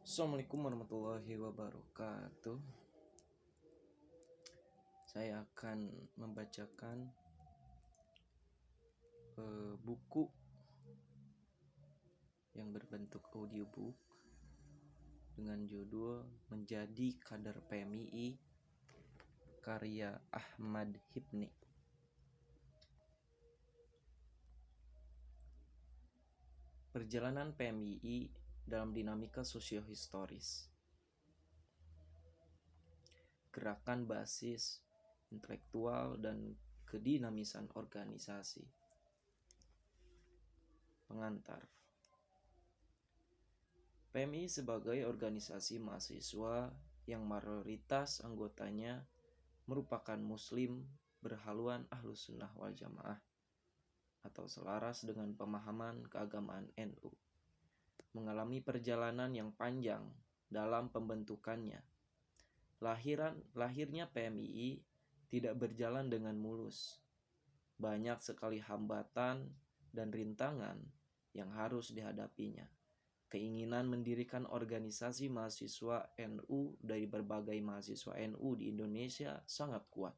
Assalamualaikum warahmatullahi wabarakatuh. Saya akan membacakan buku yang berbentuk audiobook dengan judul Menjadi Kader PMII karya Ahmad Hibni. Perjalanan PMII dalam dinamika sosiohistoris. Gerakan basis intelektual dan kedinamisan organisasi. Pengantar. PMII sebagai organisasi mahasiswa yang mayoritas anggotanya merupakan muslim berhaluan Ahlus Sunnah wal Jamaah atau selaras dengan pemahaman keagamaan NU, mengalami perjalanan yang panjang dalam pembentukannya. Lahirnya PMII tidak berjalan dengan mulus. Banyak sekali hambatan dan rintangan yang harus dihadapinya. Keinginan mendirikan organisasi mahasiswa NU dari berbagai mahasiswa NU di Indonesia sangat kuat.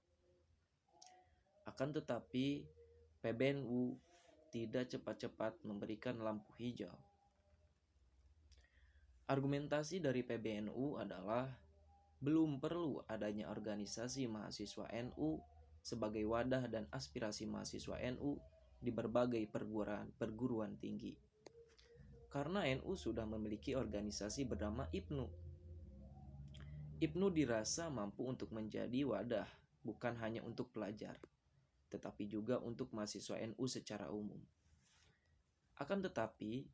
Akan tetapi, PBNU tidak cepat-cepat memberikan lampu hijau. Argumentasi dari PBNU adalah belum perlu adanya organisasi mahasiswa NU sebagai wadah dan aspirasi mahasiswa NU di berbagai perguruan tinggi. Karena NU sudah memiliki organisasi bernama IPNU. IPNU dirasa mampu untuk menjadi wadah, bukan hanya untuk pelajar, tetapi juga untuk mahasiswa NU secara umum. Akan tetapi,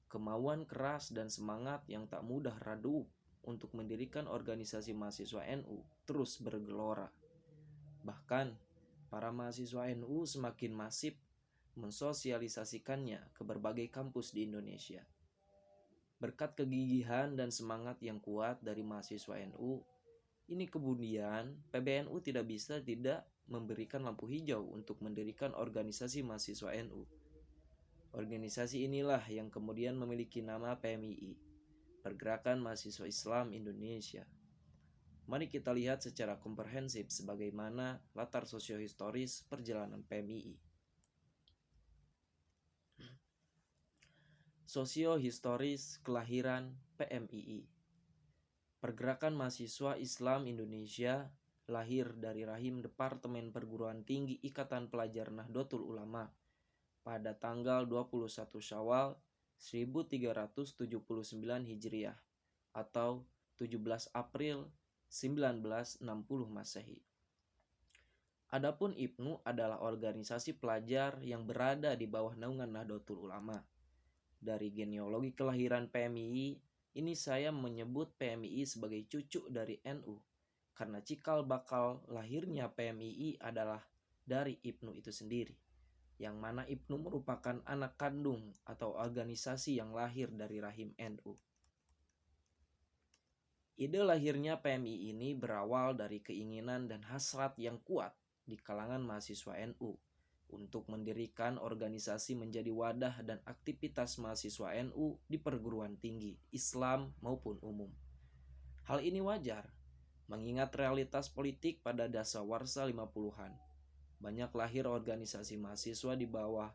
kemauan keras dan semangat yang tak mudah redup untuk mendirikan organisasi mahasiswa NU terus bergelora. Bahkan, para mahasiswa NU semakin masif mensosialisasikannya ke berbagai kampus di Indonesia. Berkat kegigihan dan semangat yang kuat dari mahasiswa NU, ini kemudian PBNU tidak bisa tidak memberikan lampu hijau untuk mendirikan organisasi mahasiswa NU. Organisasi inilah yang kemudian memiliki nama PMII, Pergerakan Mahasiswa Islam Indonesia. Mari kita lihat secara komprehensif sebagaimana latar sosiohistoris perjalanan PMII. Sosiohistoris kelahiran PMII. Pergerakan Mahasiswa Islam Indonesia lahir dari rahim Departemen Perguruan Tinggi Ikatan Pelajar Nahdlatul Ulama pada tanggal 21 Syawal 1379 Hijriah atau 17 April 1960 Masehi. Adapun IPNU adalah organisasi pelajar yang berada di bawah naungan Nahdlatul Ulama. Dari genealogi kelahiran PMII, ini saya menyebut PMII sebagai cucu dari NU, karena cikal bakal lahirnya PMII adalah dari IPNU itu sendiri, yang mana IPNU merupakan anak kandung atau organisasi yang lahir dari rahim NU. Ide lahirnya PMII ini berawal dari keinginan dan hasrat yang kuat di kalangan mahasiswa NU untuk mendirikan organisasi menjadi wadah dan aktivitas mahasiswa NU di perguruan tinggi, Islam maupun umum. Hal ini wajar, mengingat realitas politik pada dasawarsa 50-an. Banyak lahir organisasi mahasiswa di bawah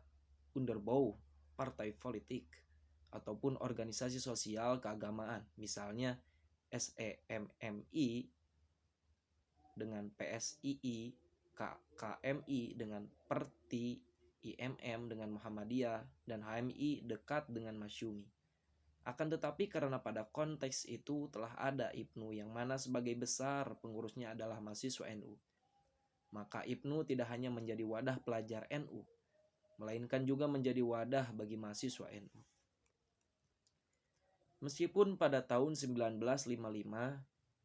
Unterbau, partai politik, ataupun organisasi sosial keagamaan, misalnya SEMMI dengan PSII, KMI dengan Perti, IMM dengan Muhammadiyah, dan HMI dekat dengan Masyumi. Akan tetapi karena pada konteks itu telah ada IPNU yang mana sebagai besar pengurusnya adalah mahasiswa NU, maka IPNU tidak hanya menjadi wadah pelajar NU, melainkan juga menjadi wadah bagi mahasiswa NU. Meskipun pada tahun 1955,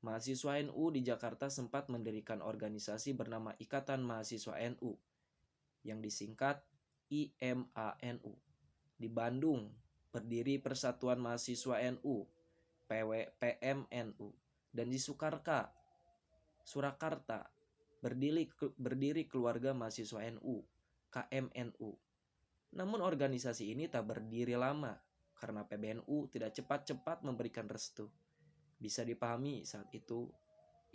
mahasiswa NU di Jakarta sempat mendirikan organisasi bernama Ikatan Mahasiswa NU, yang disingkat IMANU. Di Bandung, berdiri Persatuan Mahasiswa NU, PMNU, dan di Surakarta, berdiri Keluarga Mahasiswa NU, KMNU. Namun organisasi ini tak berdiri lama. karena PBNU tidak cepat-cepat memberikan restu. Bisa dipahami saat itu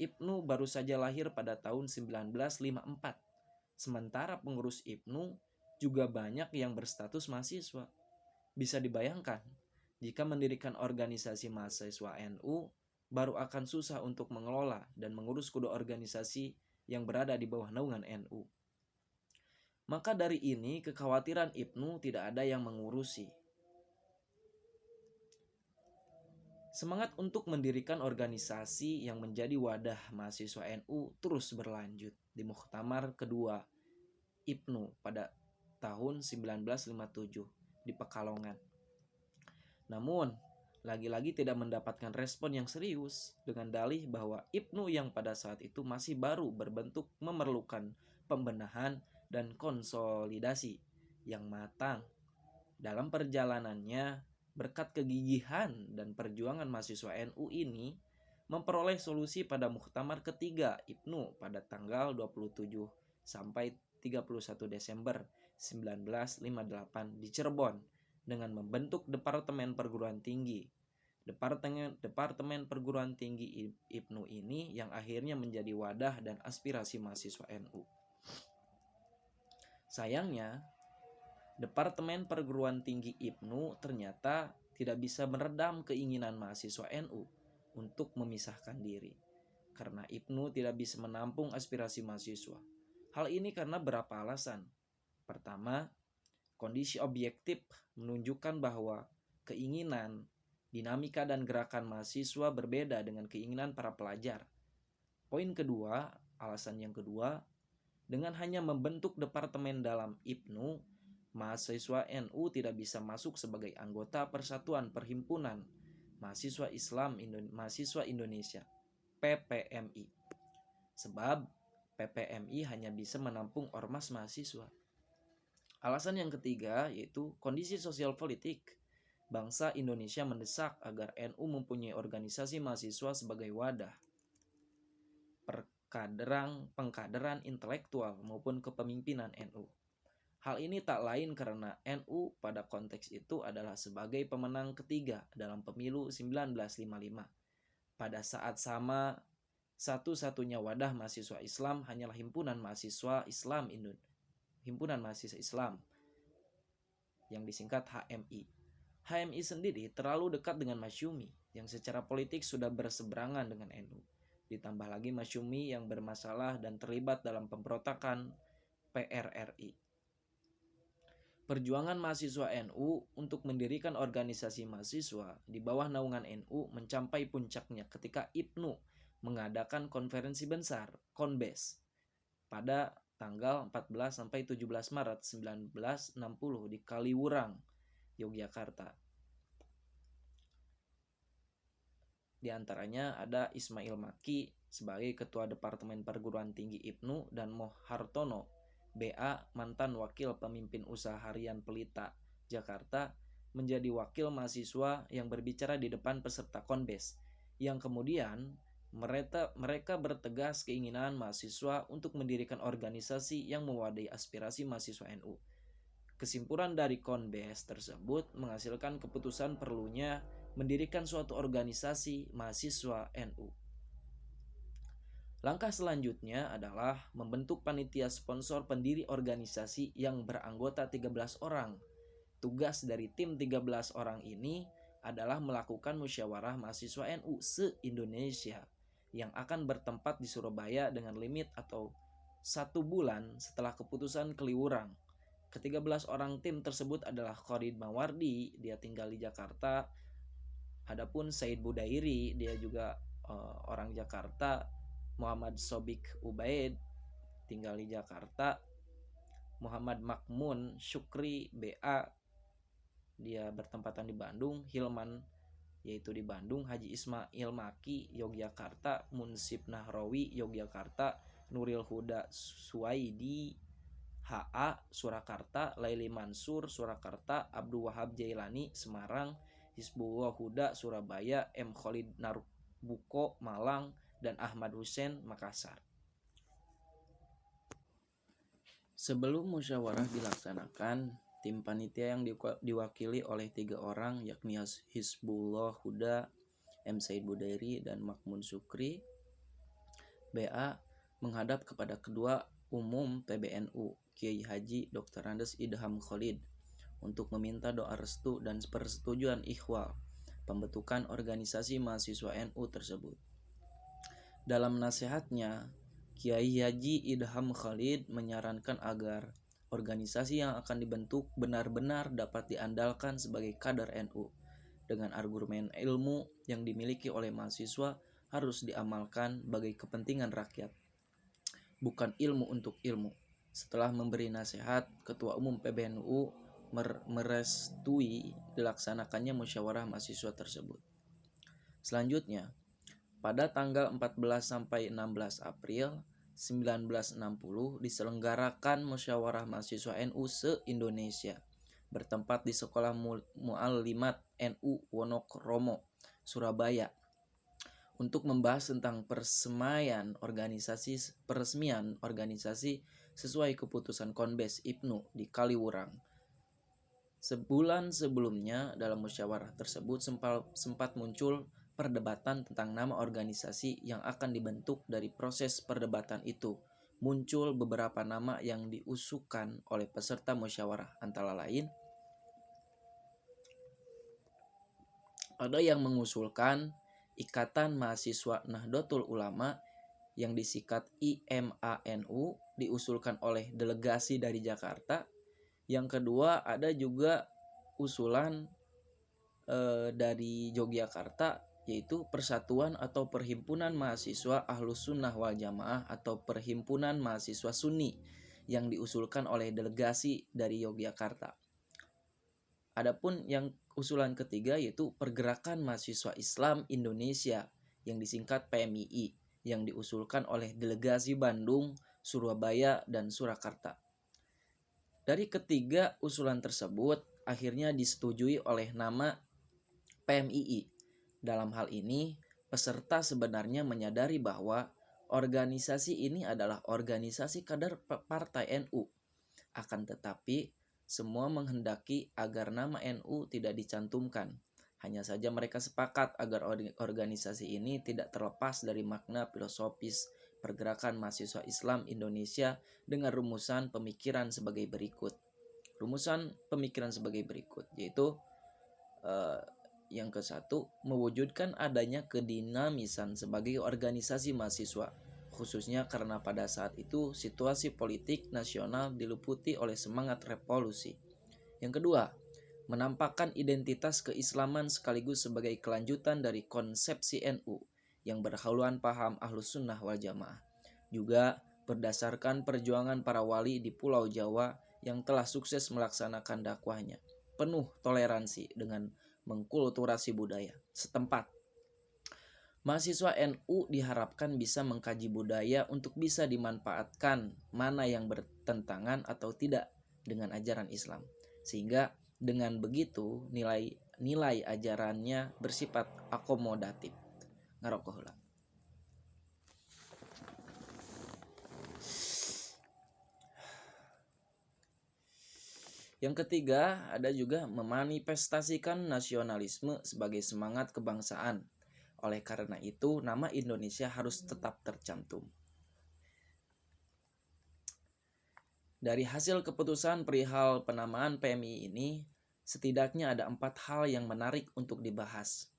Ibnu baru saja lahir pada tahun 1954. Sementara pengurus Ibnu juga banyak yang berstatus mahasiswa. Bisa dibayangkan, jika mendirikan organisasi mahasiswa NU, baru akan susah untuk mengelola dan mengurus kedua organisasi yang berada di bawah naungan NU. Maka dari ini, kekhawatiran Ibnu tidak ada yang mengurusi. Semangat untuk mendirikan organisasi yang menjadi wadah mahasiswa NU terus berlanjut di Muktamar kedua Ibnu pada tahun 1957 di Pekalongan. Namun, lagi-lagi tidak mendapatkan respon yang serius dengan dalih bahwa Ibnu yang pada saat itu masih baru berbentuk memerlukan pembenahan dan konsolidasi yang matang. Dalam perjalanannya, berkat kegigihan dan perjuangan mahasiswa NU ini memperoleh solusi pada Muktamar ketiga Ibnu pada tanggal 27 sampai 31 Desember 1958 di Cirebon dengan membentuk Departemen Perguruan Tinggi. Departemen Perguruan Tinggi Ibnu ini yang akhirnya menjadi wadah dan aspirasi mahasiswa NU. Sayangnya, Departemen Perguruan Tinggi Ibnu ternyata tidak bisa meredam keinginan mahasiswa NU untuk memisahkan diri, karena Ibnu tidak bisa menampung aspirasi mahasiswa. Hal ini karena beberapa alasan. Pertama, kondisi objektif menunjukkan bahwa keinginan, dinamika dan gerakan mahasiswa berbeda dengan keinginan para pelajar. Poin kedua, alasan yang kedua, dengan hanya membentuk departemen dalam Ibnu, mahasiswa NU tidak bisa masuk sebagai anggota Persatuan Perhimpunan Mahasiswa Islam Mahasiswa Indonesia (PPMI). Sebab PPMI hanya bisa menampung ormas mahasiswa. Alasan yang ketiga yaitu kondisi sosial politik. Bangsa Indonesia mendesak agar NU mempunyai organisasi mahasiswa sebagai wadah pengkaderan intelektual maupun kepemimpinan NU. Hal ini tak lain karena NU pada konteks itu adalah sebagai pemenang ketiga dalam pemilu 1955. Pada saat sama, satu-satunya wadah mahasiswa Islam hanyalah Himpunan Mahasiswa Islam yang disingkat HMI. HMI sendiri terlalu dekat dengan Masyumi yang secara politik sudah berseberangan dengan NU. Ditambah lagi Masyumi yang bermasalah dan terlibat dalam pemberontakan PRRI. Perjuangan mahasiswa NU untuk mendirikan organisasi mahasiswa di bawah naungan NU mencapai puncaknya ketika Ibnu mengadakan konferensi besar Konbes pada tanggal 14 sampai 17 Maret 1960 di Kaliurang, Yogyakarta. Di antaranya ada Ismail Maki sebagai Ketua Departemen Perguruan Tinggi Ibnu dan Moh Hartono BA, mantan wakil pemimpin usaha harian Pelita, Jakarta, menjadi wakil mahasiswa yang berbicara di depan peserta Konbes, yang kemudian mereka bertegas keinginan mahasiswa untuk mendirikan organisasi yang mewadahi aspirasi mahasiswa NU. Kesimpulan dari Konbes tersebut menghasilkan keputusan perlunya mendirikan suatu organisasi mahasiswa NU. Langkah selanjutnya adalah membentuk panitia sponsor pendiri organisasi yang beranggota 13 orang. Tugas dari tim 13 orang ini adalah melakukan musyawarah mahasiswa NU se-Indonesia yang akan bertempat di Surabaya dengan limit atau 1 bulan setelah keputusan Kaliurang. Ke-13 orang tim tersebut adalah Khalid Mawardi, dia tinggal di Jakarta. Adapun Said Budairi, dia juga orang Jakarta. Muhammad Sobik Ubaid tinggal di Jakarta. Muhammad Makmun Syukri BA, dia bertempatan di Bandung. Hilman yaitu di Bandung. Haji Ismail Maki Yogyakarta. Munsib Nahrawi Yogyakarta. Nuril Huda Suwaidi HA Surakarta. Laili Mansur Surakarta. Abdul Wahab Jailani Semarang. Hizbullah Huda Surabaya. M Khalid Narbuko Malang dan Ahmad Hussein Makassar. Sebelum musyawarah dilaksanakan, Tim panitia yang diwakili oleh 3 orang, yakni Hizbullah Huda, M. Said Budairi, dan Makmun Sukri, BA, menghadap kepada Ketua Umum PBNU, Kiai Haji Dr. Andes Idham Khalid, untuk meminta doa restu dan persetujuan ikhwal pembentukan organisasi mahasiswa NU tersebut. Dalam nasihatnya, Kiai Haji Idham Khalid menyarankan agar organisasi yang akan dibentuk benar-benar dapat diandalkan sebagai kader NU, dengan argumen ilmu yang dimiliki oleh mahasiswa harus diamalkan bagi kepentingan rakyat, bukan ilmu untuk ilmu. Setelah memberi nasihat, Ketua Umum PBNU merestui dilaksanakannya musyawarah mahasiswa tersebut. Selanjutnya, pada tanggal 14 sampai 16 April 1960 diselenggarakan musyawarah mahasiswa NU se-Indonesia bertempat di Sekolah Muallimat NU Wonokromo, Surabaya, untuk membahas tentang peresmian organisasi sesuai keputusan Konbes IPNU di Kaliurang. Sebulan sebelumnya dalam musyawarah tersebut sempat muncul perdebatan tentang nama organisasi yang akan dibentuk. Dari proses perdebatan itu muncul beberapa nama yang diusulkan oleh peserta musyawarah, antara lain ada yang mengusulkan Ikatan Mahasiswa Nahdlatul Ulama yang disingkat IMANU, diusulkan oleh delegasi dari Jakarta. Yang kedua, ada juga usulan dari Yogyakarta, yaitu Persatuan atau Perhimpunan Mahasiswa Ahlus Sunnah wal Jamaah atau Perhimpunan Mahasiswa Sunni, yang diusulkan oleh delegasi dari Yogyakarta. Adapun yang usulan ketiga yaitu Pergerakan Mahasiswa Islam Indonesia yang disingkat PMII, yang diusulkan oleh delegasi Bandung, Surabaya, dan Surakarta. Dari ketiga usulan tersebut akhirnya disetujui oleh nama PMII. Dalam hal ini, peserta sebenarnya menyadari bahwa organisasi ini adalah organisasi kader partai NU. Akan tetapi, semua menghendaki agar nama NU tidak dicantumkan. Hanya saja mereka sepakat agar organisasi ini tidak terlepas dari makna filosofis Pergerakan Mahasiswa Islam Indonesia dengan rumusan pemikiran sebagai berikut. Yaitu yang ke-1, mewujudkan adanya kedinamisan sebagai organisasi mahasiswa, khususnya karena pada saat itu situasi politik nasional diliputi oleh semangat revolusi. Yang kedua, menampakkan identitas keislaman sekaligus sebagai kelanjutan dari konsepsi NU yang berhaluan paham Ahlus Sunnah wal Jamaah. Juga berdasarkan perjuangan para wali di Pulau Jawa yang telah sukses melaksanakan dakwahnya, penuh toleransi dengan mengkulturasi budaya setempat. Mahasiswa NU diharapkan bisa mengkaji budaya untuk bisa dimanfaatkan mana yang bertentangan atau tidak dengan ajaran Islam, sehingga dengan begitu nilai ajarannya bersifat akomodatif. Ngarokohula. Yang ketiga, ada juga memanifestasikan nasionalisme sebagai semangat kebangsaan. Oleh karena itu, nama Indonesia harus tetap tercantum. Dari hasil keputusan perihal penamaan PMI ini, setidaknya ada 4 hal yang menarik untuk dibahas.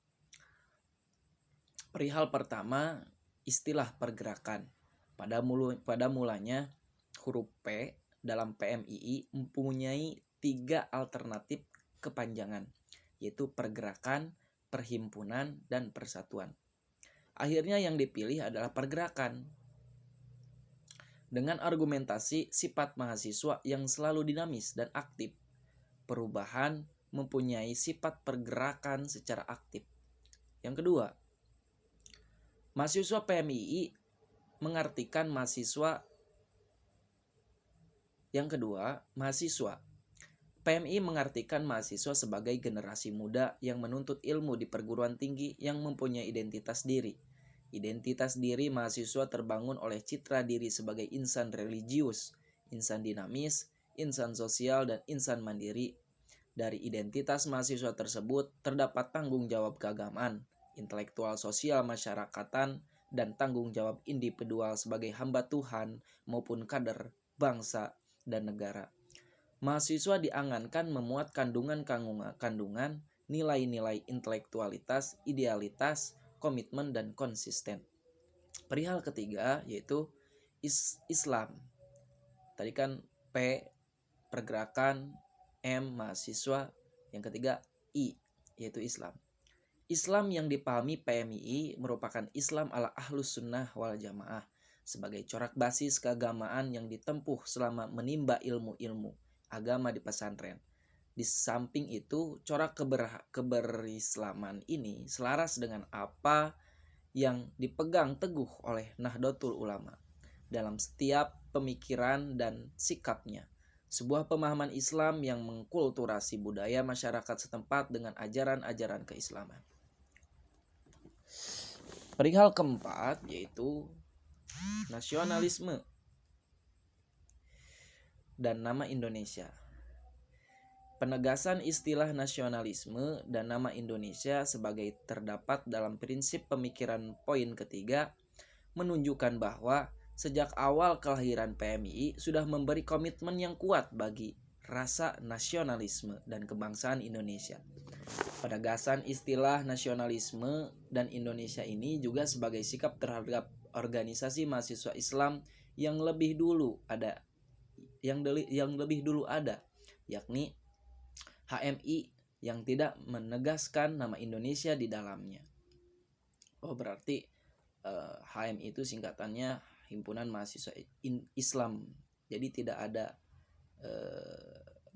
Perihal pertama, istilah pergerakan. Pada mulanya, huruf P dalam PMII mempunyai 3 alternatif kepanjangan, yaitu pergerakan, perhimpunan, dan persatuan. Akhirnya yang dipilih adalah pergerakan. Dengan argumentasi sifat mahasiswa yang selalu dinamis dan aktif, perubahan mempunyai sifat pergerakan secara aktif. Yang kedua, mahasiswa PMII mengartikan mahasiswa. Yang kedua, mahasiswa. PMI mengartikan mahasiswa sebagai generasi muda yang menuntut ilmu di perguruan tinggi yang mempunyai identitas diri. Identitas diri mahasiswa terbangun oleh citra diri sebagai insan religius, insan dinamis, insan sosial, dan insan mandiri. Dari identitas mahasiswa tersebut terdapat tanggung jawab keagamaan, intelektual sosial masyarakatan, dan tanggung jawab individual sebagai hamba Tuhan maupun kader, bangsa, dan negara. Mahasiswa diangankan memuat kandungan nilai-nilai intelektualitas, idealitas, komitmen, dan konsisten. Perihal ketiga yaitu Islam. Tadi kan P pergerakan, M mahasiswa, yang ketiga I yaitu Islam. Islam yang dipahami PMII merupakan Islam ala Ahlus Sunnah wal Jamaah sebagai corak basis keagamaan yang ditempuh selama menimba ilmu-ilmu agama di pesantren. Di samping itu, corak keberislaman ini selaras dengan apa yang dipegang teguh oleh Nahdlatul Ulama dalam setiap pemikiran dan sikapnya. Sebuah pemahaman Islam yang mengkulturasi budaya masyarakat setempat dengan ajaran-ajaran keislaman. Perihal keempat yaitu nasionalisme dan nama Indonesia. Penegasan istilah nasionalisme dan nama Indonesia sebagai terdapat dalam prinsip pemikiran poin ketiga menunjukkan bahwa sejak awal kelahiran PMII sudah memberi komitmen yang kuat bagi rasa nasionalisme dan kebangsaan Indonesia. Penegasan istilah nasionalisme dan Indonesia ini juga sebagai sikap terhadap organisasi mahasiswa Islam yang lebih dulu ada, yakni HMI yang tidak menegaskan nama Indonesia di dalamnya. Oh, berarti HMI itu singkatannya Himpunan Mahasiswa Islam. Jadi tidak ada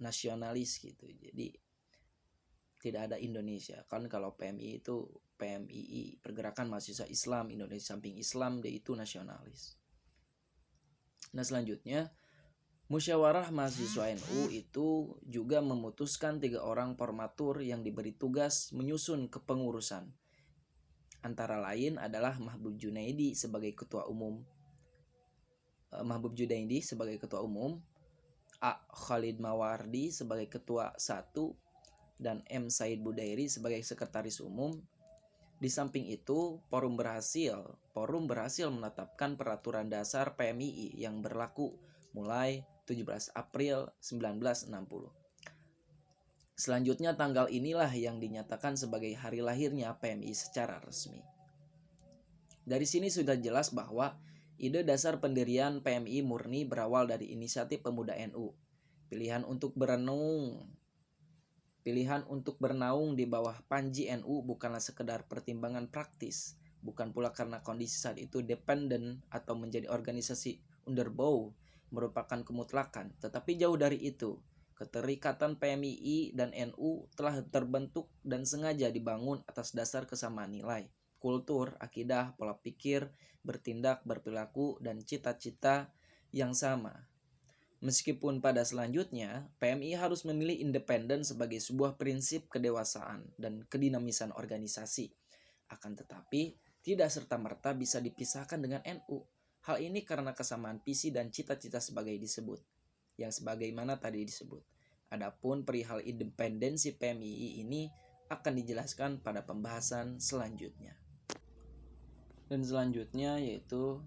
nasionalis gitu. Jadi tidak ada Indonesia. Kan kalau PMI itu PMII, Pergerakan Mahasiswa Islam Indonesia Samping Islam, dia itu nasionalis. Nah, selanjutnya Musyawarah Mahasiswa NU itu juga memutuskan 3 orang formatur yang diberi tugas menyusun kepengurusan. Antara lain adalah Mahbub Junaidi sebagai ketua umum, A. Khalid Mawardi sebagai ketua 1, dan M. Said Budairi sebagai sekretaris umum. Di samping itu, Forum berhasil menetapkan peraturan dasar PMII yang berlaku mulai 17 April 1960. Selanjutnya tanggal inilah yang dinyatakan sebagai hari lahirnya PMI secara resmi. Dari sini sudah jelas bahwa ide dasar pendirian PMI murni berawal dari inisiatif pemuda NU. Pilihan untuk bernaung di bawah panji NU bukanlah sekedar pertimbangan praktis, bukan pula karena kondisi saat itu dependen atau menjadi organisasi underbow merupakan kemutlakan, tetapi jauh dari itu. Keterikatan PMII dan NU telah terbentuk dan sengaja dibangun atas dasar kesamaan nilai, kultur, akidah, pola pikir, bertindak, berperilaku, dan cita-cita yang sama. Meskipun pada selanjutnya, PMI harus memilih independen sebagai sebuah prinsip kedewasaan dan kedinamisan organisasi. Akan tetapi, tidak serta-merta bisa dipisahkan dengan NU. Hal ini karena kesamaan visi dan cita-cita yang sebagaimana tadi disebut. Adapun perihal independensi PMII ini akan dijelaskan pada pembahasan selanjutnya. Dan selanjutnya yaitu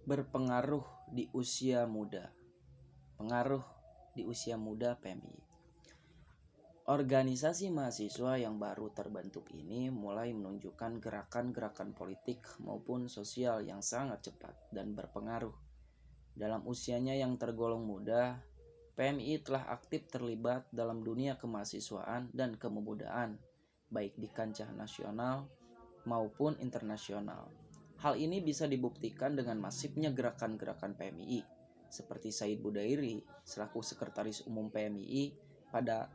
berpengaruh di usia muda. Pengaruh di usia muda PMII. Organisasi mahasiswa yang baru terbentuk ini mulai menunjukkan gerakan-gerakan politik maupun sosial yang sangat cepat dan berpengaruh. Dalam usianya yang tergolong muda, PMI telah aktif terlibat dalam dunia kemahasiswaan dan kemudaan, baik di kancah nasional maupun internasional. Hal ini bisa dibuktikan dengan masifnya gerakan-gerakan PMI, seperti Said Budairi selaku Sekretaris Umum PMI pada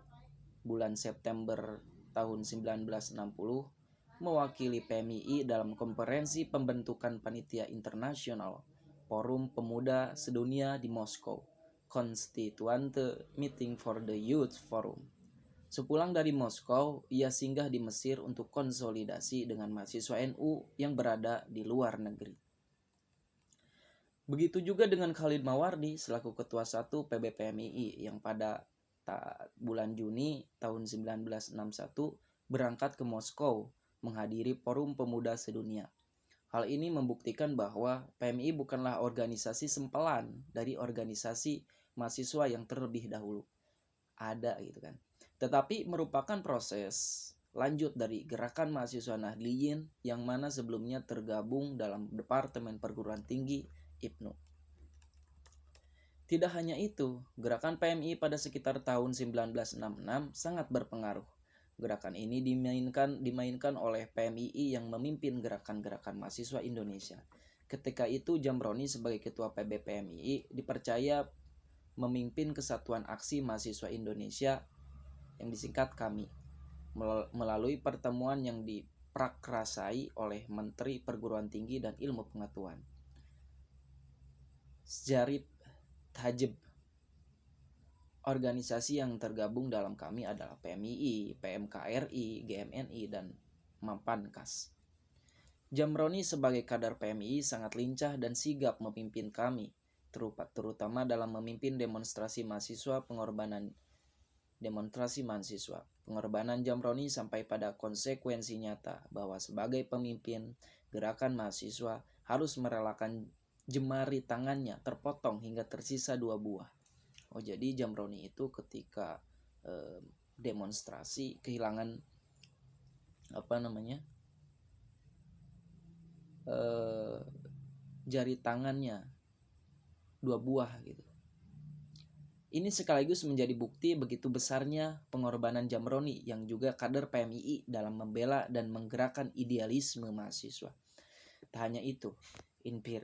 bulan September tahun 1960 mewakili PMII dalam konferensi pembentukan panitia internasional Forum Pemuda Sedunia di Moskow, Constituante Meeting for the Youth Forum. Sepulang dari Moskow, ia singgah di Mesir untuk konsolidasi dengan mahasiswa NU yang berada di luar negeri. Begitu juga dengan Khalid Mawardi selaku Ketua 1 PBPMII yang pada bulan Juni tahun 1961 berangkat ke Moskow menghadiri Forum Pemuda Sedunia. Hal ini membuktikan bahwa PMI bukanlah organisasi sempelan dari organisasi mahasiswa yang terlebih dahulu ada gitu kan, tetapi merupakan proses lanjut dari gerakan mahasiswa Nahdliyin yang mana sebelumnya tergabung dalam Departemen Perguruan Tinggi IPNU. Tidak hanya itu, gerakan PMI pada sekitar tahun 1966 sangat berpengaruh. Gerakan ini dimainkan oleh PMII yang memimpin gerakan-gerakan mahasiswa Indonesia. Ketika itu Jamroni sebagai ketua PBPMII dipercaya memimpin Kesatuan Aksi Mahasiswa Indonesia yang disingkat KAMI melalui pertemuan yang diprakrasai oleh Menteri Perguruan Tinggi dan Ilmu Pengetahuan Syarif Thajem. Organisasi yang tergabung dalam KAMI adalah PMII, PMKRI, GMNI, dan Mampankas. Jamroni sebagai kader PMII sangat lincah dan sigap memimpin KAMI, terutama dalam memimpin demonstrasi mahasiswa. Pengorbanan Jamroni sampai pada konsekuensi nyata bahwa sebagai pemimpin gerakan mahasiswa harus merelakan jemari tangannya terpotong hingga tersisa 2 buah. Jadi Jamroni itu ketika demonstrasi kehilangan jari tangannya 2 buah gitu. Ini sekaligus menjadi bukti begitu besarnya pengorbanan Jamroni yang juga kader PMII dalam membela dan menggerakkan idealisme mahasiswa. Tak hanya itu,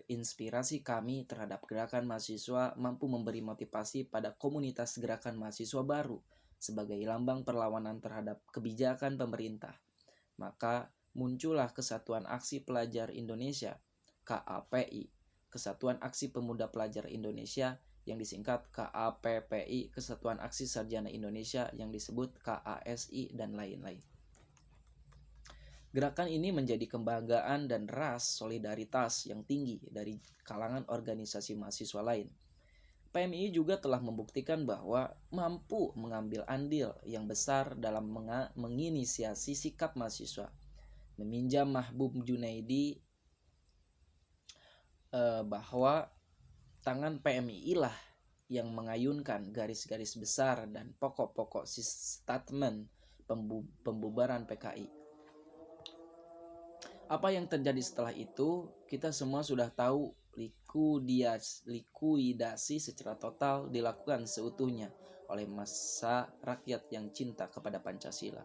inspirasi kami terhadap gerakan mahasiswa mampu memberi motivasi pada komunitas gerakan mahasiswa baru sebagai lambang perlawanan terhadap kebijakan pemerintah. Maka muncullah Kesatuan Aksi Pelajar Indonesia, KAPI, Kesatuan Aksi Pemuda Pelajar Indonesia yang disingkat KAPPI, Kesatuan Aksi Sarjana Indonesia yang disebut KASI, dan lain-lain. Gerakan ini menjadi kebanggaan dan ras solidaritas yang tinggi dari kalangan organisasi mahasiswa lain. PMI juga telah membuktikan bahwa mampu mengambil andil yang besar dalam menginisiasi sikap mahasiswa. Meminjam Mahbub Junaidi bahwa tangan PMII lah yang mengayunkan garis-garis besar dan pokok-pokok statement pembubaran PKI. Apa yang terjadi setelah itu, kita semua sudah tahu. Likuidasi secara total dilakukan seutuhnya oleh massa rakyat yang cinta kepada Pancasila.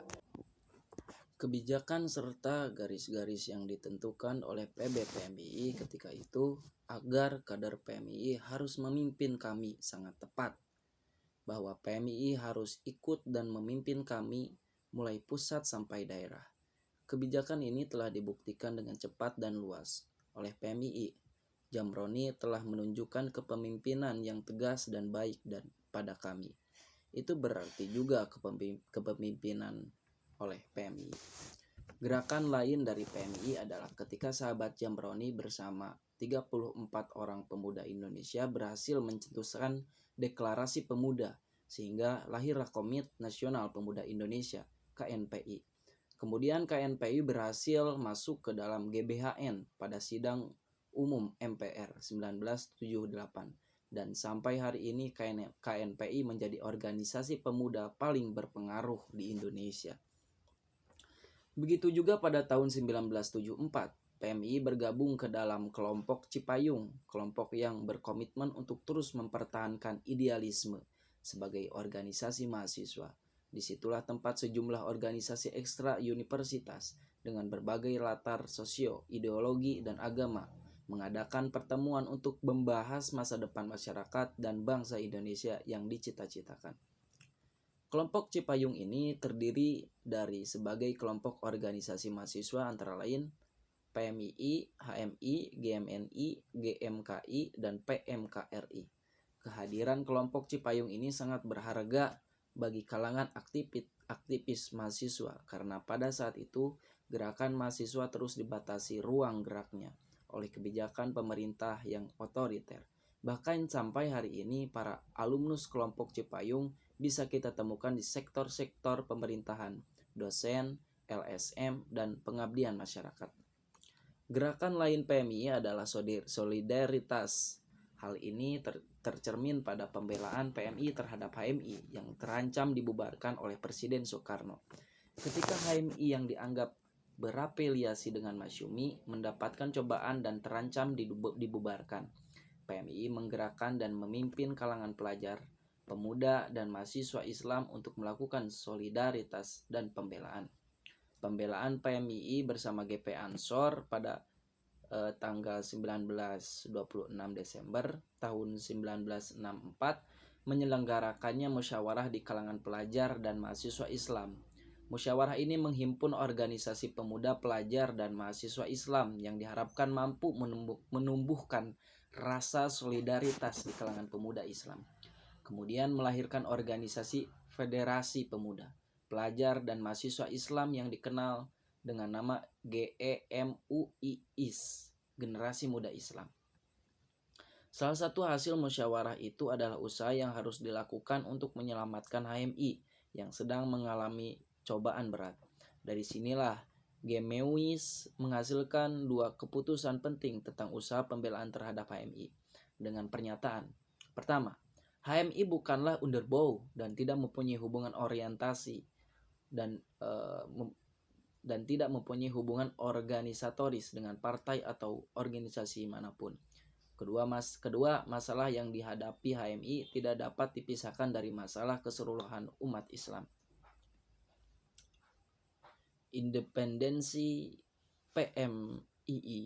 Kebijakan serta garis-garis yang ditentukan oleh PBPMII ketika itu agar kader PMII harus memimpin kami sangat tepat, bahwa PMII harus ikut dan memimpin kami mulai pusat sampai daerah. Kebijakan ini telah dibuktikan dengan cepat dan luas oleh PMII. Jamroni telah menunjukkan kepemimpinan yang tegas dan baik pada kami. Itu berarti juga kepemimpinan oleh PMII. Gerakan lain dari PMII adalah ketika sahabat Jamroni bersama 34 orang pemuda Indonesia berhasil mencetuskan deklarasi pemuda sehingga lahirlah Komite Nasional Pemuda Indonesia, KNPI. Kemudian KNPI berhasil masuk ke dalam GBHN pada sidang umum MPR 1978 dan sampai hari ini KNPI menjadi organisasi pemuda paling berpengaruh di Indonesia. Begitu juga pada tahun 1974, PMI bergabung ke dalam kelompok Cipayung, kelompok yang berkomitmen untuk terus mempertahankan idealisme sebagai organisasi mahasiswa. Disitulah tempat sejumlah organisasi ekstra universitas dengan berbagai latar sosio, ideologi, dan agama mengadakan pertemuan untuk membahas masa depan masyarakat dan bangsa Indonesia yang dicita-citakan. Kelompok Cipayung ini terdiri dari sebagai kelompok organisasi mahasiswa antara lain PMII, HMI, GMNI, GMKI, dan PMKRI. Kehadiran kelompok Cipayung ini sangat berharga bagi kalangan aktivis mahasiswa karena pada saat itu gerakan mahasiswa terus dibatasi ruang geraknya oleh kebijakan pemerintah yang otoriter. Bahkan sampai hari ini para alumnus kelompok Cipayung bisa kita temukan di sektor-sektor pemerintahan, dosen, LSM, dan pengabdian masyarakat. Gerakan lain PMI adalah solidaritas. Hal ini tercermin pada pembelaan PMI terhadap HMI yang terancam dibubarkan oleh Presiden Soekarno. Ketika HMI yang dianggap berafiliasi dengan Masyumi mendapatkan cobaan dan terancam dibubarkan, PMI menggerakkan dan memimpin kalangan pelajar, pemuda, dan mahasiswa Islam untuk melakukan solidaritas dan pembelaan. Pembelaan PMII bersama GP Ansor pada tanggal 19-26 Desember tahun 1964 menyelenggarakannya musyawarah di kalangan pelajar dan mahasiswa Islam. Musyawarah ini menghimpun organisasi pemuda, pelajar, dan mahasiswa Islam yang diharapkan mampu menumbuhkan rasa solidaritas di kalangan pemuda Islam. Kemudian melahirkan organisasi Federasi Pemuda, Pelajar, dan Mahasiswa Islam yang dikenal dengan nama GEMUIIS, Generasi Muda Islam. Salah satu hasil musyawarah itu adalah usaha yang harus dilakukan untuk menyelamatkan HMI yang sedang mengalami cobaan berat. Dari sinilah GEMUIIS menghasilkan dua keputusan penting tentang usaha pembelaan terhadap HMI dengan pernyataan. Pertama, HMI bukanlah underbow dan tidak mempunyai hubungan orientasi dan tidak mempunyai hubungan organisatoris dengan partai atau organisasi manapun. Kedua, masalah yang dihadapi HMI tidak dapat dipisahkan dari masalah keseluruhan umat Islam. Independensi PMII.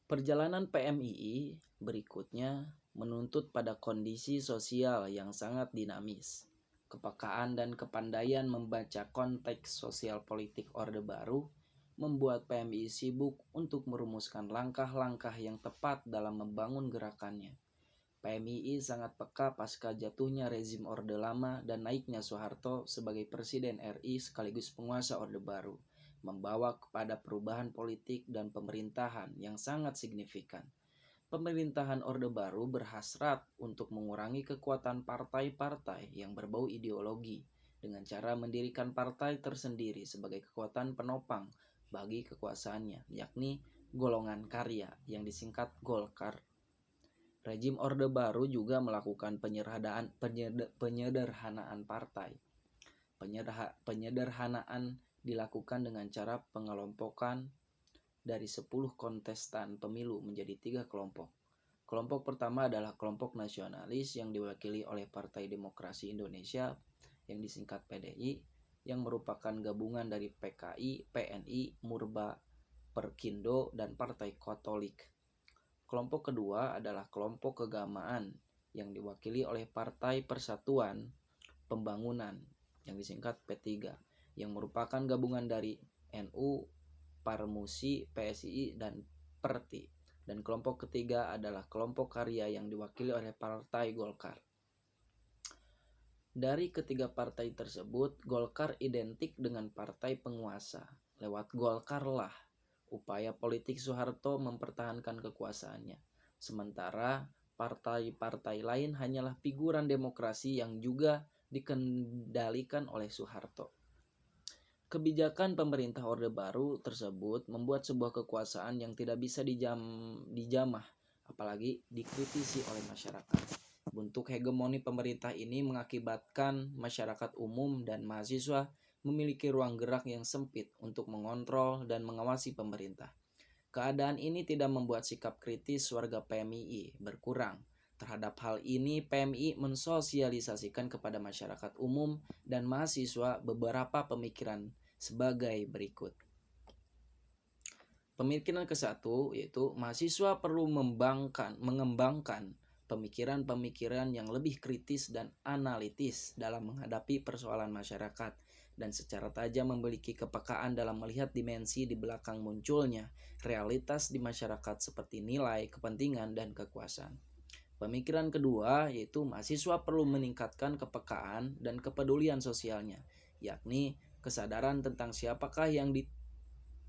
Perjalanan PMII berikutnya menuntut pada kondisi sosial yang sangat dinamis. Kepekaan dan kepandaian membaca konteks sosial politik Orde Baru membuat PMII sibuk untuk merumuskan langkah-langkah yang tepat dalam membangun gerakannya. PMII sangat peka pasca jatuhnya rezim Orde Lama dan naiknya Soeharto sebagai Presiden RI sekaligus penguasa Orde Baru, membawa kepada perubahan politik dan pemerintahan yang sangat signifikan. Pemerintahan Orde Baru berhasrat untuk mengurangi kekuatan partai-partai yang berbau ideologi dengan cara mendirikan partai tersendiri sebagai kekuatan penopang bagi kekuasaannya, yakni golongan karya yang disingkat Golkar. Rezim Orde Baru juga melakukan penyederhanaan partai. Penyederhanaan dilakukan dengan cara pengelompokan dari 10 kontestan pemilu menjadi 3 kelompok. Kelompok pertama adalah kelompok nasionalis yang diwakili oleh Partai Demokrasi Indonesia yang disingkat PDI, yang merupakan gabungan dari PKI, PNI, Murba, Perkindo, dan Partai Katolik. Kelompok kedua adalah kelompok keagamaan yang diwakili oleh Partai Persatuan Pembangunan yang disingkat P3, yang merupakan gabungan dari NU, Parmusi, PSI, dan Perti. Dan kelompok ketiga adalah kelompok karya yang diwakili oleh Partai Golkar. Dari ketiga partai tersebut, Golkar identik dengan partai penguasa. Lewat Golkarlah upaya politik Soeharto mempertahankan kekuasaannya. Sementara partai-partai lain hanyalah figuran demokrasi yang juga dikendalikan oleh Soeharto. Kebijakan pemerintah Orde Baru tersebut membuat sebuah kekuasaan yang tidak bisa dijamah, apalagi dikritisi oleh masyarakat. Bentuk hegemoni pemerintah ini mengakibatkan masyarakat umum dan mahasiswa memiliki ruang gerak yang sempit untuk mengontrol dan mengawasi pemerintah. Keadaan ini tidak membuat sikap kritis warga PMII berkurang. Terhadap hal ini, PMII mensosialisasikan kepada masyarakat umum dan mahasiswa beberapa pemikiran sebagai berikut. Pemikiran ke-1 yaitu mahasiswa perlu mengembangkan pemikiran-pemikiran yang lebih kritis dan analitis dalam menghadapi persoalan masyarakat dan secara tajam memiliki kepekaan dalam melihat dimensi di belakang munculnya realitas di masyarakat seperti nilai, kepentingan, dan kekuasaan. Pemikiran kedua yaitu mahasiswa perlu meningkatkan kepekaan dan kepedulian sosialnya, yakni kesadaran tentang siapakah yang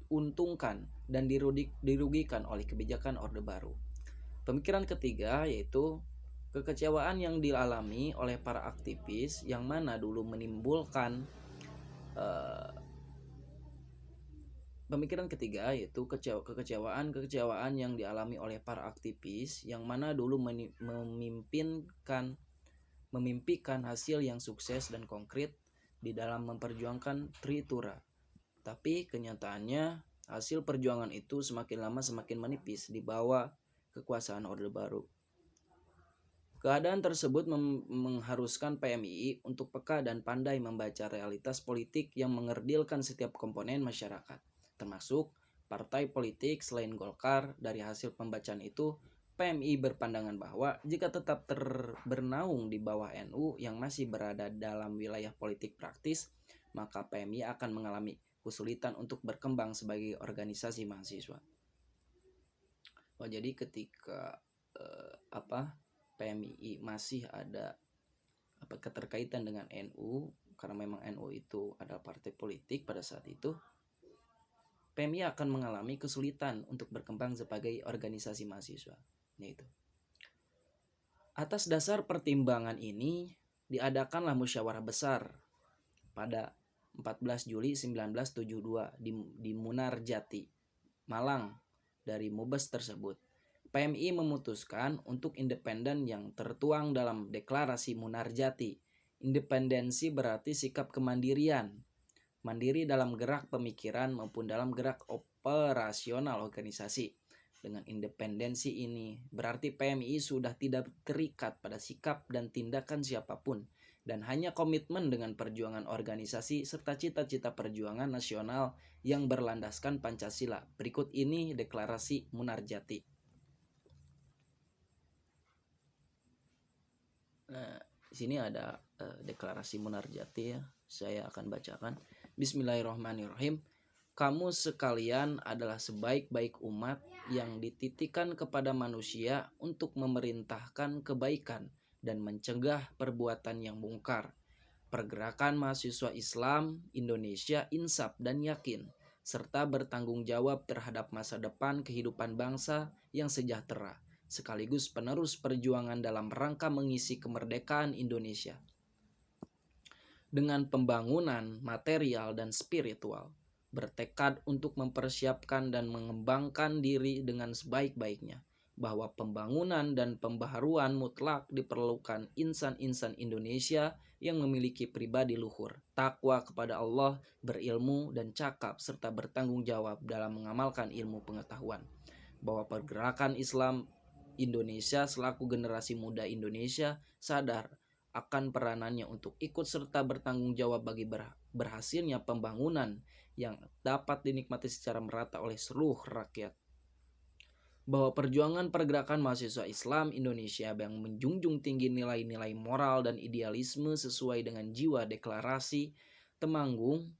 diuntungkan dan dirugikan oleh kebijakan Orde Baru. Pemikiran ketiga yaitu kekecewaan yang dialami oleh para aktivis yang mana dulu menimbulkan pemikiran ketiga yaitu kekecewaan yang dialami oleh para aktivis yang mana dulu memimpikan hasil yang sukses dan konkret di dalam memperjuangkan Tritura. Tapi kenyataannya hasil perjuangan itu semakin lama semakin menipis di bawah kekuasaan Orde Baru. Keadaan tersebut mengharuskan PMII untuk peka dan pandai membaca realitas politik yang mengerdilkan setiap komponen masyarakat, termasuk partai politik selain Golkar. Dari hasil pembacaan itu, PMI berpandangan bahwa jika tetap bernaung di bawah NU yang masih berada dalam wilayah politik praktis, maka PMI akan mengalami kesulitan untuk berkembang sebagai organisasi mahasiswa. Jadi ketika PMI masih ada keterkaitan dengan NU, karena memang NU itu adalah partai politik pada saat itu, PMI akan mengalami kesulitan untuk berkembang sebagai organisasi mahasiswa. Yaitu. Atas dasar pertimbangan ini, diadakanlah musyawarah besar pada 14 Juli 1972 di Munarjati, Malang. Dari Mubes tersebut, PMI memutuskan untuk independen yang tertuang dalam deklarasi Munarjati. Independensi berarti sikap kemandirian, mandiri dalam gerak pemikiran maupun dalam gerak operasional organisasi. Dengan independensi ini berarti PMI sudah tidak terikat pada sikap dan tindakan siapapun dan hanya komitmen dengan perjuangan organisasi serta cita-cita perjuangan nasional yang berlandaskan Pancasila. Berikut ini deklarasi Munarjati. Nah, di sini ada deklarasi Munarjati ya. Saya akan bacakan. Bismillahirrahmanirrahim. Kamu sekalian adalah sebaik-baik umat yang dititipkan kepada manusia untuk memerintahkan kebaikan dan mencegah perbuatan yang mungkar. Pergerakan mahasiswa Islam Indonesia insaf dan yakin, serta bertanggung jawab terhadap masa depan kehidupan bangsa yang sejahtera, sekaligus penerus perjuangan dalam rangka mengisi kemerdekaan Indonesia. Dengan pembangunan material dan spiritual, bertekad untuk mempersiapkan dan mengembangkan diri dengan sebaik-baiknya, bahwa pembangunan dan pembaharuan mutlak diperlukan insan-insan Indonesia yang memiliki pribadi luhur, takwa kepada Allah, berilmu dan cakap, serta bertanggung jawab dalam mengamalkan ilmu pengetahuan. Bahwa pergerakan Islam Indonesia selaku generasi muda Indonesia sadar akan peranannya untuk ikut serta bertanggung jawab bagi berhasilnya pembangunan yang dapat dinikmati secara merata oleh seluruh rakyat. Bahwa perjuangan pergerakan mahasiswa Islam Indonesia yang menjunjung tinggi nilai-nilai moral dan idealisme sesuai dengan jiwa deklarasi Temanggung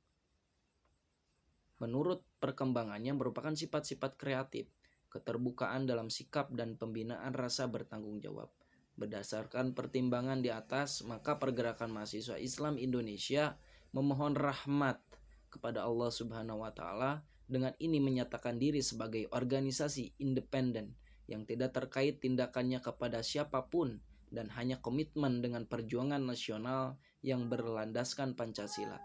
menurut perkembangannya merupakan sifat-sifat kreatif, keterbukaan dalam sikap dan pembinaan rasa bertanggung jawab. Berdasarkan pertimbangan di atas, maka pergerakan mahasiswa Islam Indonesia memohon rahmat kepada Allah Subhanahu wa Ta'ala, dengan ini menyatakan diri sebagai organisasi independen yang tidak terkait tindakannya kepada siapapun dan hanya komitmen dengan perjuangan nasional yang berlandaskan Pancasila.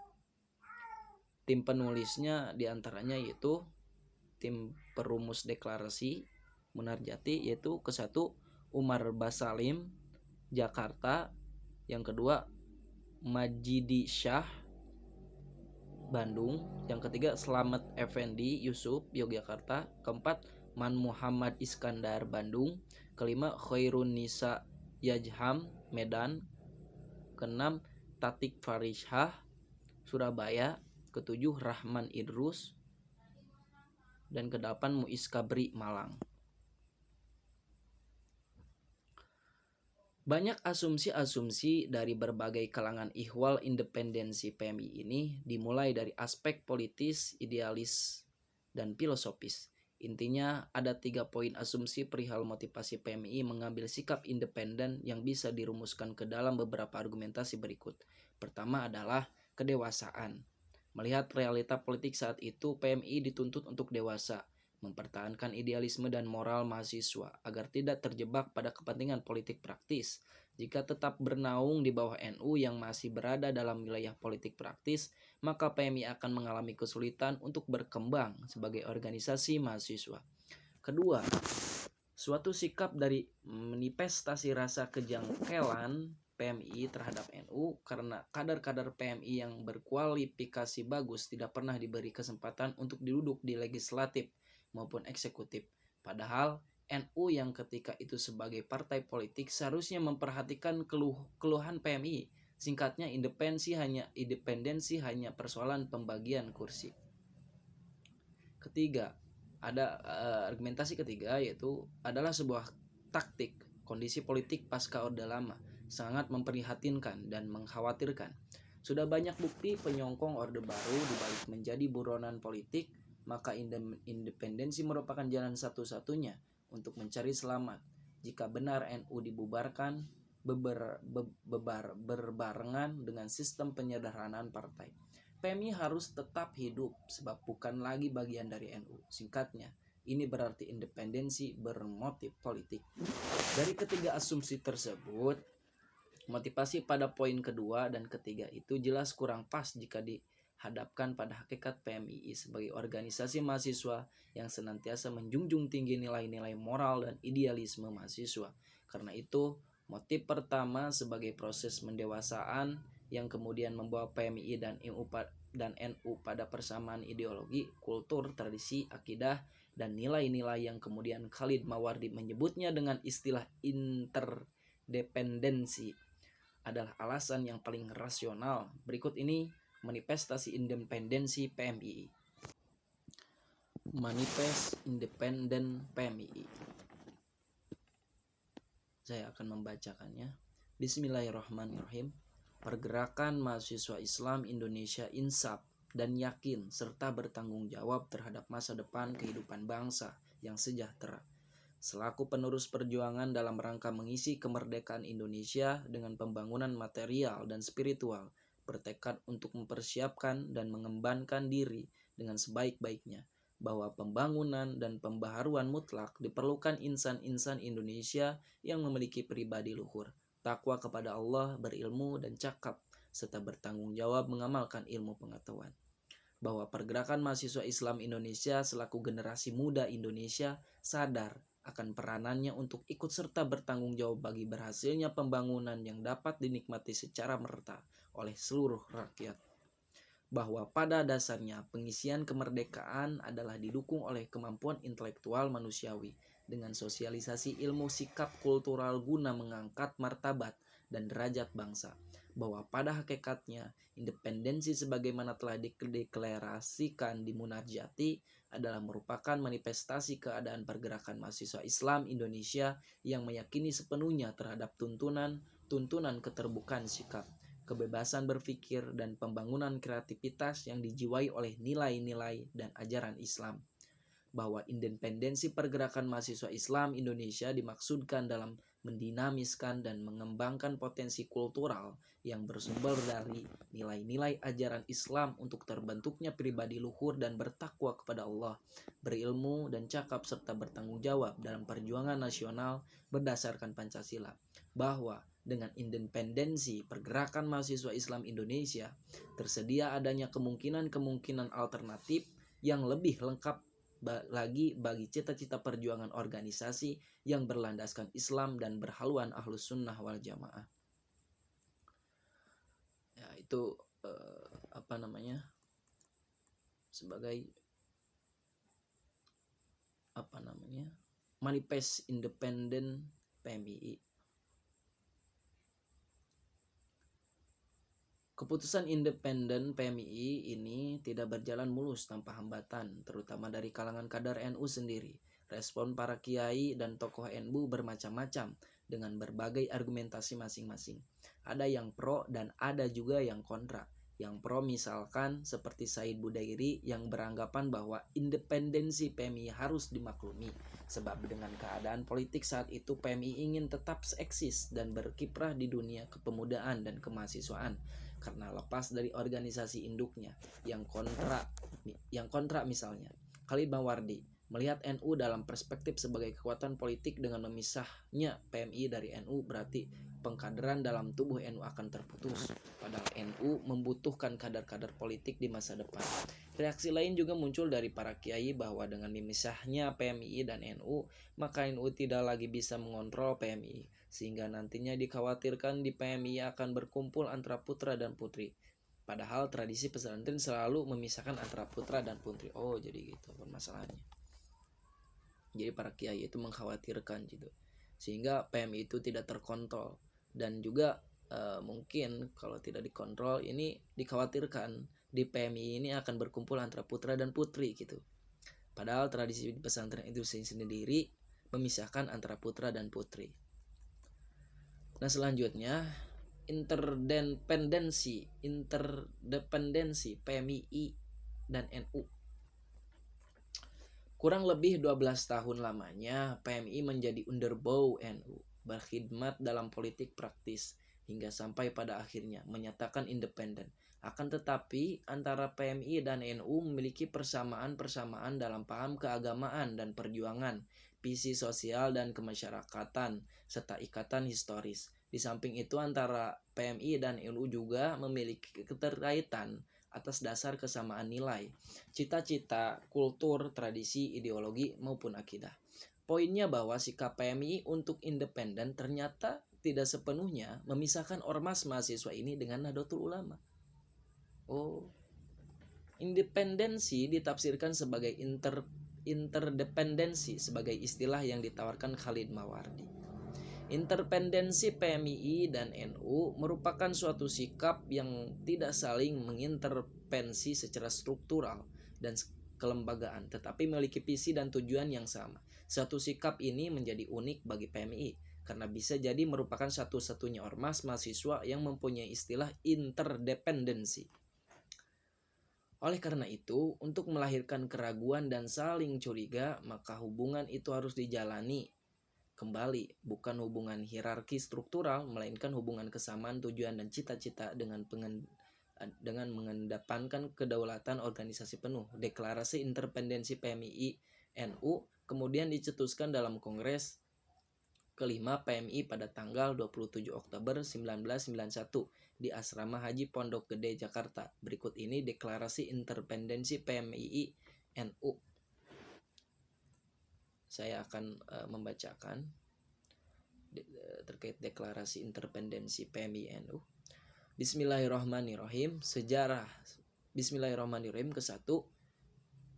Tim penulisnya diantaranya yaitu tim perumus deklarasi Munarjati, yaitu ke-1 Umar Basalim, Jakarta. Yang kedua Majidi Syah, Bandung. Yang ketiga Slamet Effendi Yusuf, Yogyakarta. Keempat Man Muhammad Iskandar, Bandung. Kelima Khairun Nisa Yajham, Medan. Keenam Tatik Farishah, Surabaya. Ketujuh Rahman Idrus. Dan kedelapan Muiz Kabri, Malang. Banyak asumsi-asumsi dari berbagai kalangan ihwal independensi PMI ini dimulai dari aspek politis, idealis, dan filosofis. Intinya ada 3 poin asumsi perihal motivasi PMI mengambil sikap independen yang bisa dirumuskan ke dalam beberapa argumentasi berikut. Pertama adalah kedewasaan. Melihat realita politik saat itu, PMI dituntut untuk dewasa, mempertahankan idealisme dan moral mahasiswa agar tidak terjebak pada kepentingan politik praktis. Jika tetap bernaung di bawah NU yang masih berada dalam wilayah politik praktis, maka PMI akan mengalami kesulitan untuk berkembang sebagai organisasi mahasiswa. Kedua, suatu sikap dari manifestasi rasa kejangkelan PMI terhadap NU karena kader-kader PMI yang berkualifikasi bagus tidak pernah diberi kesempatan untuk duduk di legislatif maupun eksekutif. Padahal NU yang ketika itu sebagai partai politik seharusnya memperhatikan keluhan PMI. Singkatnya, independensi hanya persoalan pembagian kursi. Ketiga, ada argumentasi ketiga yaitu adalah sebuah taktik kondisi politik pasca Orde Lama sangat memprihatinkan dan mengkhawatirkan. Sudah banyak bukti penyongkong Orde Baru dibalik menjadi buronan politik, maka independensi merupakan jalan satu-satunya untuk mencari selamat. Jika benar NU dibubarkan berbarengan dengan sistem penyederhanaan partai, PMI harus tetap hidup sebab bukan lagi bagian dari NU. Singkatnya, ini berarti independensi bermotif politik. Dari ketiga asumsi tersebut, motivasi pada poin kedua dan ketiga itu jelas kurang pas jika dihadapkan pada hakikat PMII sebagai organisasi mahasiswa yang senantiasa menjunjung tinggi nilai-nilai moral dan idealisme mahasiswa. Karena itu, motif pertama sebagai proses mendewasaan yang kemudian membawa PMI dan NU pada persamaan ideologi, kultur, tradisi, akidah, dan nilai-nilai yang kemudian Khalid Mawardi menyebutnya dengan istilah interdependensi adalah alasan yang paling rasional. Berikut ini manifestasi independensi PMII. Manifest Independen PMII. Saya akan membacakannya. Bismillahirrahmanirrahim. Pergerakan mahasiswa Islam Indonesia insaf dan yakin serta bertanggung jawab terhadap masa depan kehidupan bangsa yang sejahtera. Selaku penerus perjuangan dalam rangka mengisi kemerdekaan Indonesia dengan pembangunan material dan spiritual, bertekad untuk mempersiapkan dan mengembangkan diri dengan sebaik-baiknya, bahwa pembangunan dan pembaharuan mutlak diperlukan insan-insan Indonesia yang memiliki pribadi luhur, takwa kepada Allah, berilmu dan cakap, serta bertanggung jawab mengamalkan ilmu pengetahuan. Bahwa pergerakan mahasiswa Islam Indonesia selaku generasi muda Indonesia sadar akan peranannya untuk ikut serta bertanggung jawab bagi berhasilnya pembangunan yang dapat dinikmati secara merata oleh seluruh rakyat. Bahwa pada dasarnya pengisian kemerdekaan adalah didukung oleh kemampuan intelektual manusiawi dengan sosialisasi ilmu sikap kultural guna mengangkat martabat dan derajat bangsa. Bahwa pada hakikatnya independensi sebagaimana telah dideklarasikan di Munajati adalah merupakan manifestasi keadaan pergerakan mahasiswa Islam Indonesia yang meyakini sepenuhnya terhadap tuntunan keterbukaan sikap, kebebasan berpikir, dan pembangunan kreativitas yang dijiwai oleh nilai-nilai dan ajaran Islam. Bahwa independensi pergerakan mahasiswa Islam Indonesia dimaksudkan dalam mendinamiskan dan mengembangkan potensi kultural yang bersumber dari nilai-nilai ajaran Islam untuk terbentuknya pribadi luhur dan bertakwa kepada Allah, berilmu dan cakap serta bertanggung jawab dalam perjuangan nasional berdasarkan Pancasila. Bahwa dengan independensi pergerakan mahasiswa Islam Indonesia tersedia adanya kemungkinan-kemungkinan alternatif yang lebih lengkap lagi bagi cita-cita perjuangan organisasi yang berlandaskan Islam dan berhaluan Ahlus Sunnah wal Jamaah. Ya, itu sebagai manifest independen PMII. Keputusan independen PMII ini tidak berjalan mulus tanpa hambatan, terutama dari kalangan kader NU sendiri. Respon para kiai dan tokoh NU bermacam-macam dengan berbagai argumentasi masing-masing. Ada yang pro dan ada juga yang kontra. Yang pro misalkan seperti Said Budairi yang beranggapan bahwa independensi PMII harus dimaklumi, sebab dengan keadaan politik saat itu PMII ingin tetap eksis dan berkiprah di dunia kepemudaan dan kemahasiswaan. karena lepas dari organisasi induknya yang kontra misalnya. Khalid Mawardi melihat NU dalam perspektif sebagai kekuatan politik. Dengan memisahnya PMI dari NU berarti pengkaderan dalam tubuh NU akan terputus. Padahal NU membutuhkan kader-kader politik di masa depan. Reaksi lain juga muncul dari para kiai bahwa dengan memisahnya PMI dan NU, maka NU tidak lagi bisa mengontrol PMI, sehingga nantinya dikhawatirkan di PMI akan berkumpul antara putra dan putri. Padahal tradisi pesantren selalu memisahkan antara putra dan putri. Oh, jadi gitu permasalahannya. Jadi para kiai itu mengkhawatirkan gitu, sehingga PMI itu tidak terkontrol. Dan juga mungkin kalau tidak dikontrol, ini dikhawatirkan di PMI ini akan berkumpul antara putra dan putri gitu. Padahal tradisi pesantren itu sendiri memisahkan antara putra dan putri. Nah, selanjutnya interdependensi PMI dan NU. Kurang lebih 12 tahun lamanya PMI menjadi underbow NU, berkhidmat dalam politik praktis hingga sampai pada akhirnya menyatakan independen. Akan tetapi antara PMI dan NU memiliki persamaan-persamaan dalam paham keagamaan dan perjuangan, visi sosial dan kemasyarakatan, serta ikatan historis. Di samping itu antara PMI dan NU juga memiliki keterkaitan atas dasar kesamaan nilai, cita-cita, kultur, tradisi, ideologi, maupun akidah. Poinnya bahwa sikap PMI untuk independen ternyata tidak sepenuhnya memisahkan ormas mahasiswa ini dengan Nahdlatul Ulama. Independensi ditafsirkan sebagai interdependensi sebagai istilah yang ditawarkan Khalid Mawardi. Interdependensi PMI dan NU merupakan suatu sikap yang tidak saling mengintervensi secara struktural dan kelembagaan, tetapi memiliki visi dan tujuan yang sama. Suatu sikap ini menjadi unik bagi PMI karena bisa jadi merupakan satu-satunya ormas mahasiswa yang mempunyai istilah interdependensi. Oleh karena itu, untuk melahirkan keraguan dan saling curiga, maka hubungan itu harus dijalani kembali, bukan hubungan hierarki struktural, melainkan hubungan kesamaan tujuan dan cita-cita dengan mengedepankan kedaulatan organisasi penuh. Deklarasi Independensi PMI NU kemudian dicetuskan dalam Kongres kelima PMI pada tanggal 27 Oktober 1991 di Asrama Haji Pondok Gede, Jakarta. Berikut ini deklarasi Independensi PMI NU. Saya akan membacakan terkait deklarasi independensi PMI NU. Bismillahirrahmanirrahim. Bismillahirrahmanirrahim. Ke-1,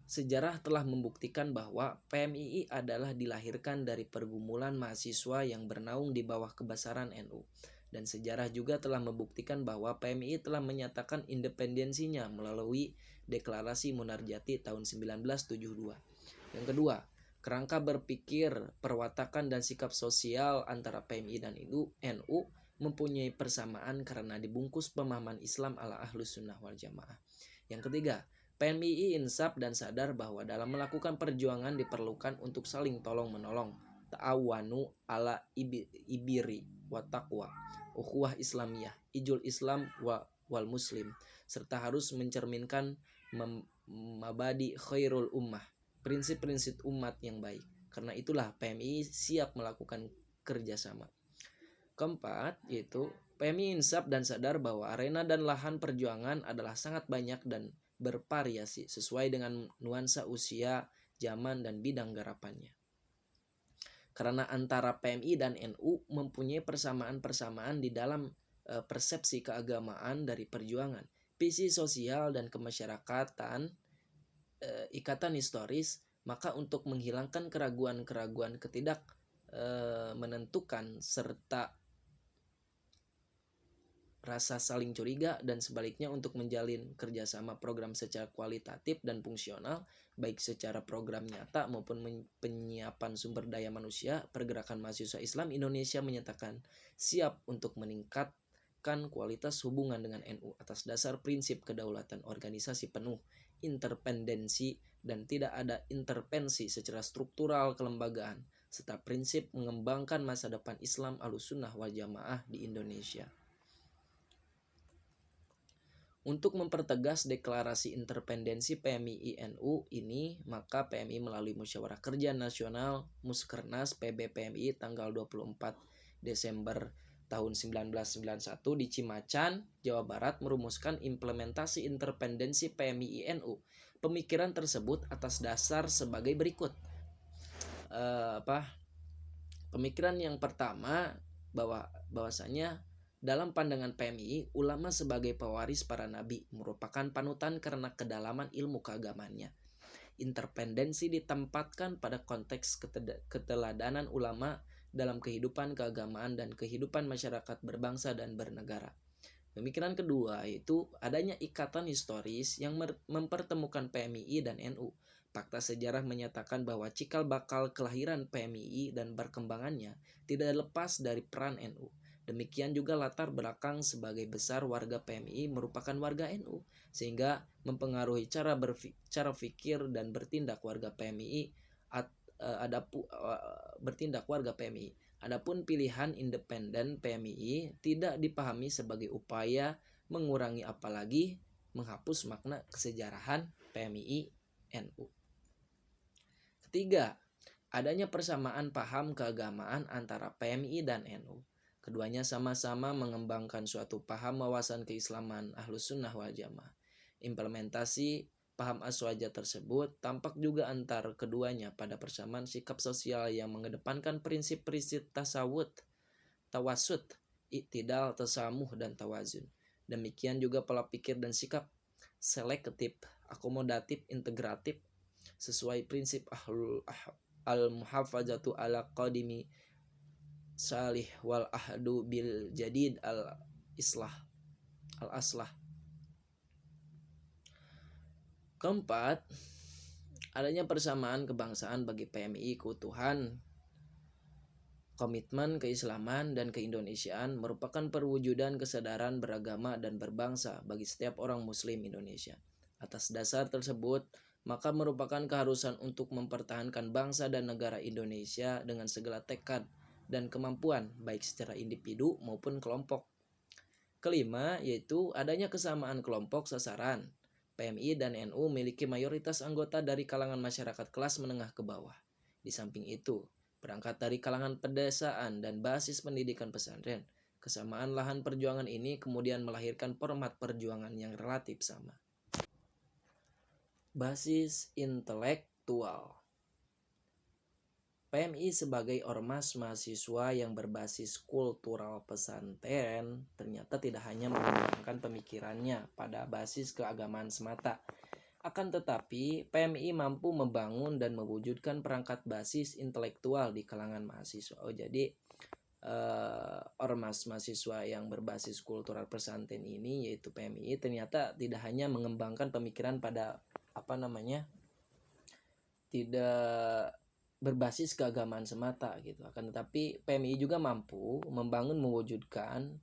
sejarah telah membuktikan bahwa PMI adalah dilahirkan dari pergumulan mahasiswa yang bernaung di bawah kebesaran NU. Dan sejarah juga telah membuktikan bahwa PMI telah menyatakan independensinya melalui deklarasi Munarjati tahun 1972. Yang kedua, kerangka berpikir, perwatakan, dan sikap sosial antara PMI dan NU mempunyai persamaan karena dibungkus pemahaman Islam ala Ahlus Sunnah wal Jamaah. Yang ketiga, PMI insaf dan sadar bahwa dalam melakukan perjuangan diperlukan untuk saling tolong-menolong, ta'awanu ala ibiri wa taqwa, ukhuwah Islamiyah, ijul Islam wal Muslim, serta harus mencerminkan mabadi khairul ummah, prinsip-prinsip umat yang baik. Karena itulah PMI siap melakukan kerjasama. Keempat, yaitu PMI insaf dan sadar bahwa arena dan lahan perjuangan adalah sangat banyak dan bervariasi sesuai dengan nuansa usia, zaman, dan bidang garapannya. Karena antara PMI dan NU mempunyai persamaan-persamaan di dalam persepsi keagamaan dari perjuangan, visi sosial dan kemasyarakatan, ikatan historis, maka untuk menghilangkan keraguan-keraguan menentukan serta rasa saling curiga dan sebaliknya untuk menjalin kerjasama program secara kualitatif dan fungsional, baik secara program nyata maupun penyiapan sumber daya manusia, Pergerakan Mahasiswa Islam Indonesia menyatakan siap untuk meningkatkan kualitas hubungan dengan NU atas dasar prinsip kedaulatan organisasi penuh, interdependensi, dan tidak ada intervensi secara struktural kelembagaan, serta prinsip mengembangkan masa depan Islam Ahlus Sunnah wal Jamaah di Indonesia. Untuk mempertegas deklarasi independensi PMI-NU ini, maka PMI melalui Musyawarah Kerja Nasional Muskernas PB-PMI tanggal 24 Desember tahun 1991 di Cimacan, Jawa Barat merumuskan implementasi independensi PMI-NU. Pemikiran tersebut atas dasar sebagai berikut. Pemikiran yang pertama bahwasanya dalam pandangan PMI, ulama sebagai pewaris para nabi merupakan panutan karena kedalaman ilmu keagamannya. Independensi ditempatkan pada konteks keteladanan ulama dalam kehidupan keagamaan dan kehidupan masyarakat berbangsa dan bernegara. Pemikiran kedua yaitu adanya ikatan historis yang mempertemukan PMI dan NU. Fakta sejarah menyatakan bahwa cikal bakal kelahiran PMI dan perkembangannya tidak lepas dari peran NU. Demikian juga latar belakang sebagai besar warga PMI merupakan warga NU, sehingga mempengaruhi cara fikir dan bertindak warga PMI. Adapun pilihan independen PMI tidak dipahami sebagai upaya mengurangi apalagi menghapus makna kesejarahan PMI NU. Ketiga, adanya persamaan paham keagamaan antara PMI dan NU. Keduanya sama-sama mengembangkan suatu paham wawasan keislaman Ahlus Sunnah wal Jamaah. Implementasi paham aswaja tersebut tampak juga antar keduanya pada persamaan sikap sosial yang mengedepankan prinsip-prinsip tawasud, iktidal, tasamuh, dan tawazun. Demikian juga pola pikir dan sikap selektif, akomodatif, integratif sesuai prinsip al-muhafazatu ala qadimi salih wal ahdu bil jadid al-aslah. Keempat, adanya persamaan kebangsaan bagi PMI keutuhan, komitmen keislaman dan keindonesiaan merupakan perwujudan kesadaran beragama dan berbangsa bagi setiap orang muslim Indonesia. Atas dasar tersebut, maka merupakan keharusan untuk mempertahankan bangsa dan negara Indonesia dengan segala tekad dan kemampuan baik secara individu maupun kelompok. Kelima, yaitu adanya kesamaan kelompok sasaran. PMI dan NU memiliki mayoritas anggota dari kalangan masyarakat kelas menengah ke bawah. Di samping itu, berangkat dari kalangan pedesaan dan basis pendidikan pesantren, kesamaan lahan perjuangan ini kemudian melahirkan format perjuangan yang relatif sama. Basis intelektual. PMI sebagai ormas mahasiswa yang berbasis kultural pesantren ternyata tidak hanya mengembangkan pemikirannya pada basis keagamaan semata. Akan tetapi, PMI mampu membangun dan mewujudkan perangkat basis intelektual di kalangan mahasiswa. Jadi ormas mahasiswa yang berbasis kultural pesantren ini yaitu PMI ternyata tidak hanya mengembangkan pemikiran pada tidak berbasis keagamaan semata gitu. Akan tetapi PMI juga mampu membangun mewujudkan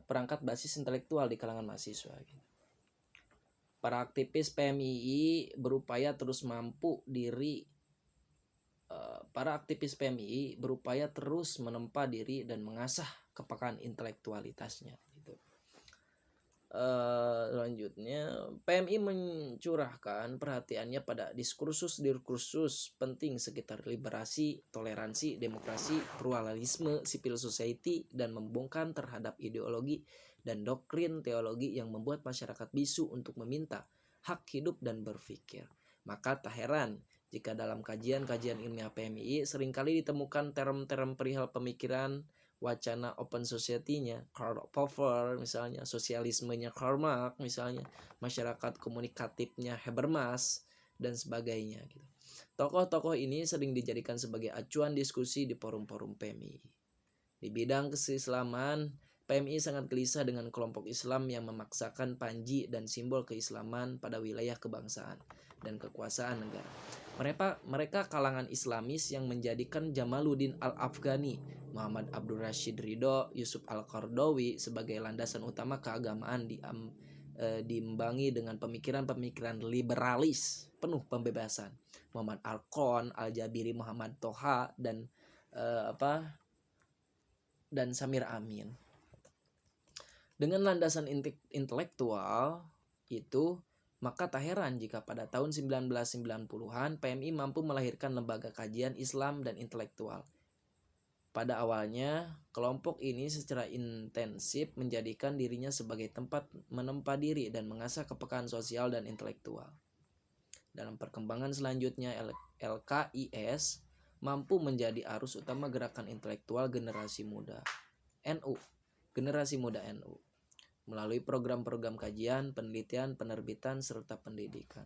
perangkat basis intelektual di kalangan mahasiswa gitu. Para aktivis PMI berupaya terus menempa diri dan mengasah kepekaan intelektualitasnya gitu. Selanjutnya, PMI mencurahkan perhatiannya pada diskursus penting sekitar liberasi, toleransi, demokrasi, pluralisme, civil society, dan membongkar terhadap ideologi dan doktrin teologi yang membuat masyarakat bisu untuk meminta hak hidup dan berpikir. Maka tak heran jika dalam kajian-kajian ilmiah PMI seringkali ditemukan term-term perihal pemikiran wacana open society-nya, Karl Popper misalnya, sosialismenya Karl Marx misalnya, masyarakat komunikatifnya Habermas dan sebagainya gitu. Tokoh-tokoh ini sering dijadikan sebagai acuan diskusi di forum-forum PMI. Di bidang keislaman, PMI sangat gelisah dengan kelompok Islam yang memaksakan panji dan simbol keislaman pada wilayah kebangsaan dan kekuasaan negara. Mereka kalangan Islamis yang menjadikan Jamaluddin Al-Afghani, Muhammad Abdul Rashid Ridho, Yusuf Al-Qaradawi sebagai landasan utama keagamaan diimbangi dengan pemikiran-pemikiran liberalis penuh pembebasan. Muhammad Al-Qon, Al-Jabiri, Muhammad Toha dan Samir Amin. Dengan landasan intelektual itu, maka tak heran jika pada tahun 1990-an PMI mampu melahirkan lembaga kajian Islam dan intelektual. Pada awalnya, kelompok ini secara intensif menjadikan dirinya sebagai tempat menempa diri dan mengasah kepekaan sosial dan intelektual. Dalam perkembangan selanjutnya, LKIS mampu menjadi arus utama gerakan intelektual generasi muda NU, melalui program-program kajian, penelitian, penerbitan, serta pendidikan.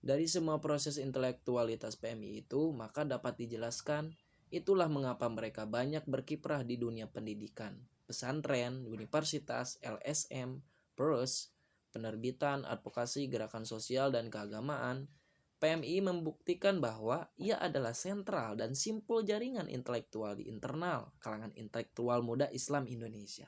Dari semua proses intelektualitas PMI itu, maka dapat dijelaskan itulah mengapa mereka banyak berkiprah di dunia pendidikan, pesantren, universitas, LSM, pers, penerbitan, advokasi, gerakan sosial, dan keagamaan. PMI membuktikan bahwa ia adalah sentral dan simpul jaringan intelektual di internal kalangan intelektual muda Islam Indonesia.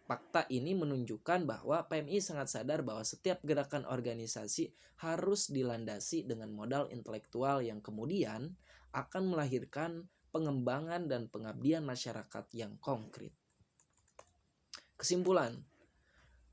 Fakta ini menunjukkan bahwa PMI sangat sadar bahwa setiap gerakan organisasi harus dilandasi dengan modal intelektual yang kemudian akan melahirkan pengembangan dan pengabdian masyarakat yang konkret. Kesimpulan,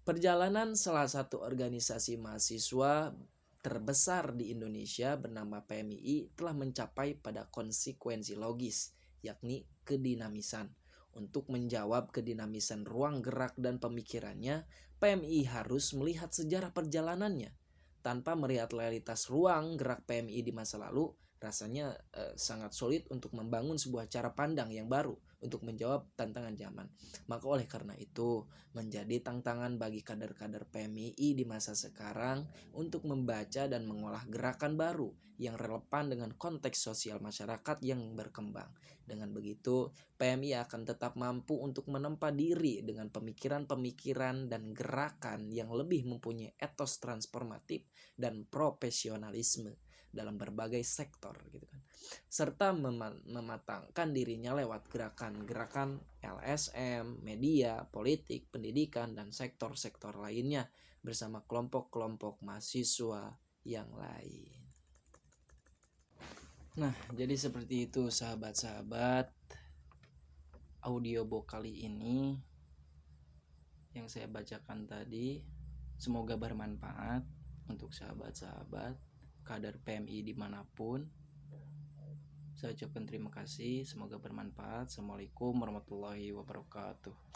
perjalanan salah satu organisasi mahasiswa terbesar di Indonesia bernama PMII telah mencapai pada konsekuensi logis, yakni kedinamisan. Untuk menjawab kedinamisan ruang gerak dan pemikirannya, PMI harus melihat sejarah perjalanannya. Tanpa melihat realitas ruang gerak PMI di masa lalu, rasanya sangat sulit untuk membangun sebuah cara pandang yang baru untuk menjawab tantangan zaman. Maka oleh karena itu, menjadi tantangan bagi kader-kader PMII di masa sekarang untuk membaca dan mengolah gerakan baru yang relevan dengan konteks sosial masyarakat yang berkembang. Dengan begitu, PMI akan tetap mampu untuk menempa diri dengan pemikiran-pemikiran dan gerakan yang lebih mempunyai etos transformatif dan profesionalisme dalam berbagai sektor gitu kan, serta mematangkan dirinya lewat gerakan-gerakan LSM, media, politik, pendidikan, dan sektor-sektor lainnya bersama kelompok-kelompok mahasiswa yang lain. Nah, jadi seperti itu sahabat-sahabat, audiobook kali ini yang saya bacakan tadi semoga bermanfaat untuk sahabat-sahabat kader PMI dimanapun. Saya ucapkan terima kasih, semoga bermanfaat. Assalamualaikum warahmatullahi wabarakatuh.